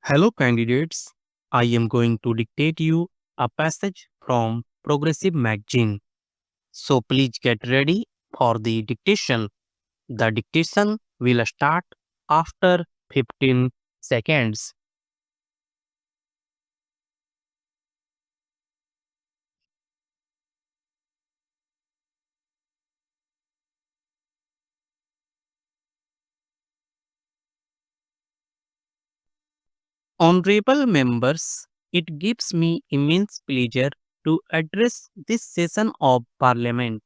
Hello, candidates. I am going to dictate you a passage from Progressive Magazine. So please get ready for the dictation. The dictation will start after 15 seconds. Honorable members, it gives me immense pleasure to address this session of Parliament.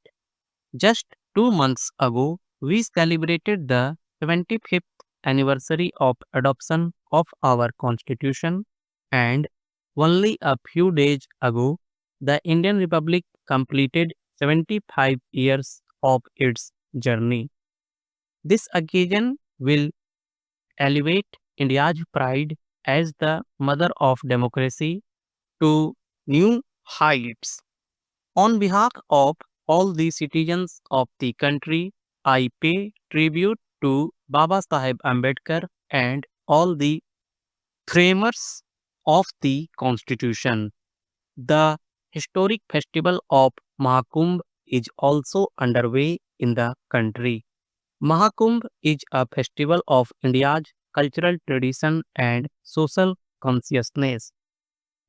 Just 2 months ago, we celebrated the 25th anniversary of adoption of our Constitution, and only a few days ago, the Indian Republic completed 75 years of its journey. This occasion will elevate India's pride as the mother of democracy to new heights. On behalf of all the citizens of the country, I pay tribute to Baba Saheb Ambedkar and all the framers of the Constitution. The historic festival of Mahakumbh is also underway in the country. Mahakumbh is a festival of India's cultural tradition and social consciousness.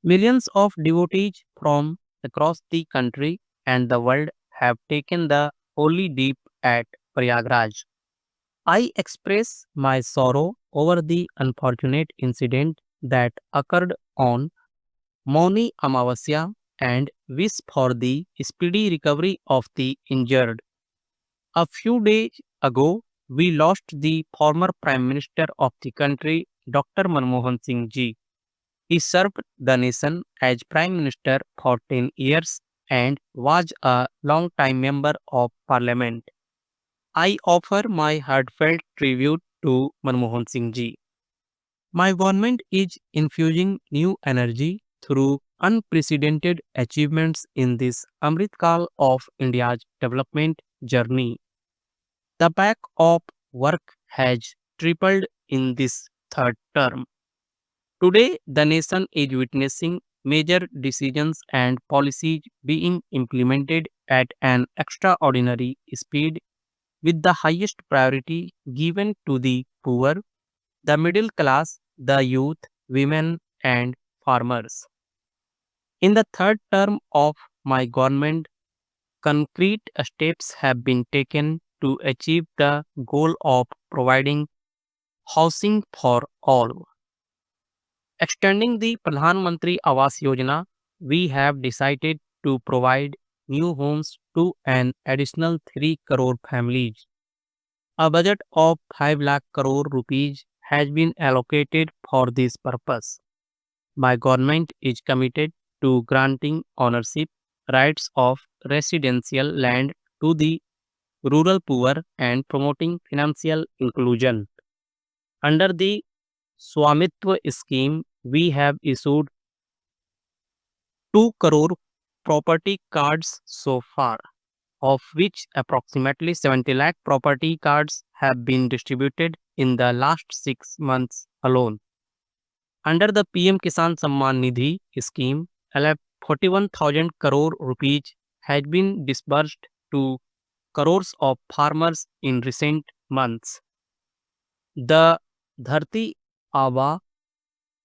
Millions of devotees from across the country and the world have taken the holy deep at Prayagraj. I express my sorrow over the unfortunate incident that occurred on Mauni Amavasya and wish for the speedy recovery of the injured. A few days ago, we lost the former Prime Minister of the country, Dr. Manmohan Singh ji. He served the nation as Prime Minister for 10 years and was a long-time member of Parliament. I offer my heartfelt tribute to Manmohan Singh ji. My government is infusing new energy through unprecedented achievements in this Amritkal of India's development journey. The back of work has tripled in this third term. Today, the nation is witnessing major decisions and policies being implemented at an extraordinary speed with the highest priority given to the poor, the middle class, the youth, women, and farmers. In the third term of my government, concrete steps have been taken to achieve the goal of providing housing for all. Extending the Pradhan Mantri Awas Yojana, we have decided to provide new homes to an additional 3 crore families. A budget of 5 lakh crore rupees has been allocated for this purpose. My government is committed to granting ownership rights of residential land to the rural poor and promoting financial inclusion. Under the Swamitwa scheme, we have issued 2 crore property cards so far, of which approximately 70 lakh property cards have been distributed in the last 6 months alone. Under the PM Kisan Samman Nidhi scheme, 41,000 crore rupees has been disbursed to crores of farmers in recent months. The Dharti Aba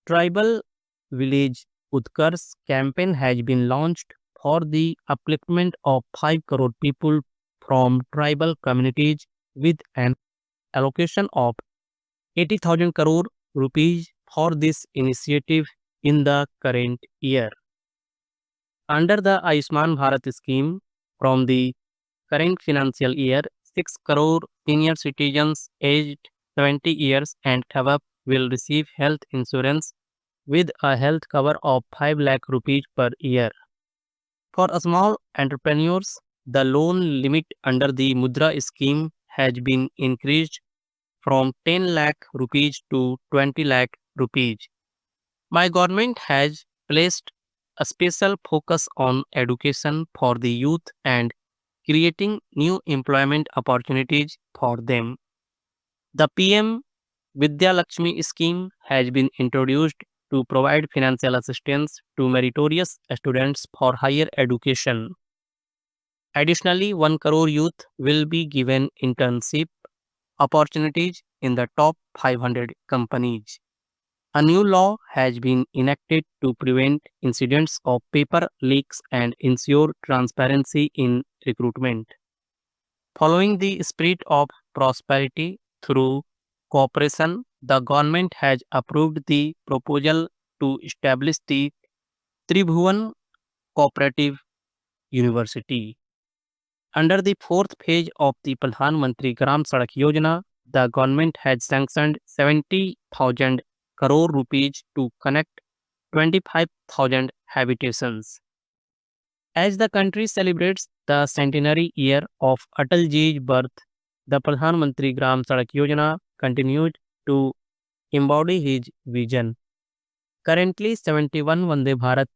tribal village Utkars campaign has been launched for the upliftment of 5 crore people from tribal communities with an allocation of 80,000 crore rupees for this initiative in the current year. Under the Ayushman Bharat scheme, from the current financial year, 6 crore senior citizens aged 70 years and above will receive health insurance with a health cover of 5 lakh rupees per year. For small entrepreneurs, the loan limit under the Mudra scheme has been increased from 10 lakh rupees to 20 lakh rupees. My government has placed a special focus on education for the youth and creating new employment opportunities for them. The PM Vidya Lakshmi scheme has been introduced to provide financial assistance to meritorious students for higher education. Additionally, 1 crore youth will be given internship opportunities in the top 500 companies. A new law has been enacted to prevent incidents of paper leaks and ensure transparency in recruitment. Following the spirit of prosperity through cooperation, the government has approved the proposal to establish the Tribhuvan Cooperative University. Under the fourth phase of the Pradhan Mantri Gram Sadak Yojana, the government has sanctioned 70,000 crore rupees to connect 25,000 habitations. As the country celebrates the centenary year of Atalji's birth, the Pradhan Mantri Gram Sadak Yojana continued to embody his vision. Currently, 71 Vande Bharat,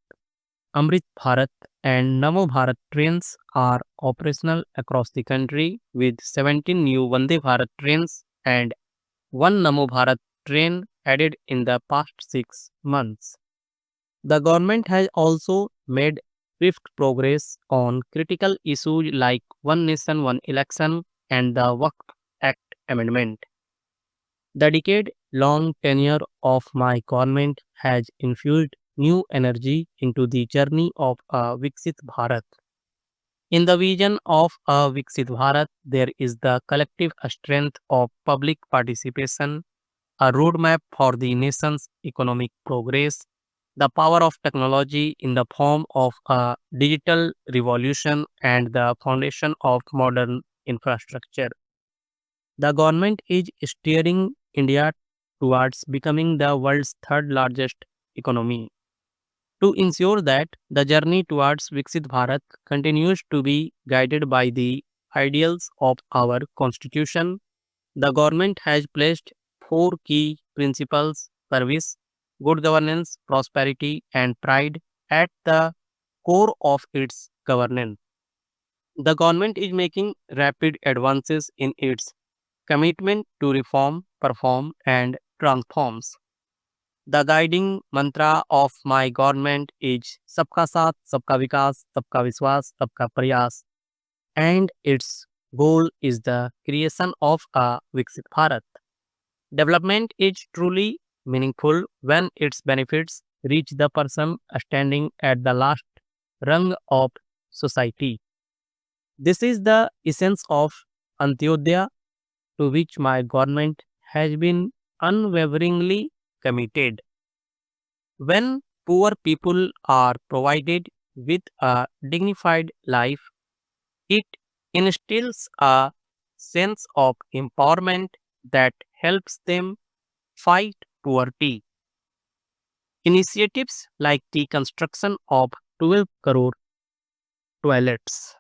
Amrit Bharat, and Namo Bharat trains are operational across the country, with 17 new Vande Bharat trains and one Namo Bharat train added in the past 6 months. The government has also made swift progress on critical issues like One Nation, One Election and the Waqf Act amendment. The decade long tenure of my government has infused new energy into the journey of a Viksit Bharat. In the vision of a Viksit Bharat, there is the collective strength of public participation, a roadmap for the nation's economic progress, the power of technology in the form of a digital revolution, and the foundation of modern infrastructure. The government is steering India towards becoming the world's third largest economy. To ensure that the journey towards Viksit Bharat continues to be guided by the ideals of our constitution, the government has placed four key principles: service, good governance, prosperity, and pride at the core of its governance. The government is making rapid advances in its commitment to reform, perform, and transforms. The guiding mantra of my government is Sabka Saath, Sabka Vikas, Sabka Viswas, Sabka Prayas, and its goal is the creation of a Viksit Bharat. Development is truly meaningful when its benefits reach the person standing at the last rung of society. This is the essence of Antyodaya, to which my government has been unwaveringly committed. When poor people are provided with a dignified life, it instills a sense of empowerment that helps them fight poverty. Initiatives like the construction of 12 crore toilets,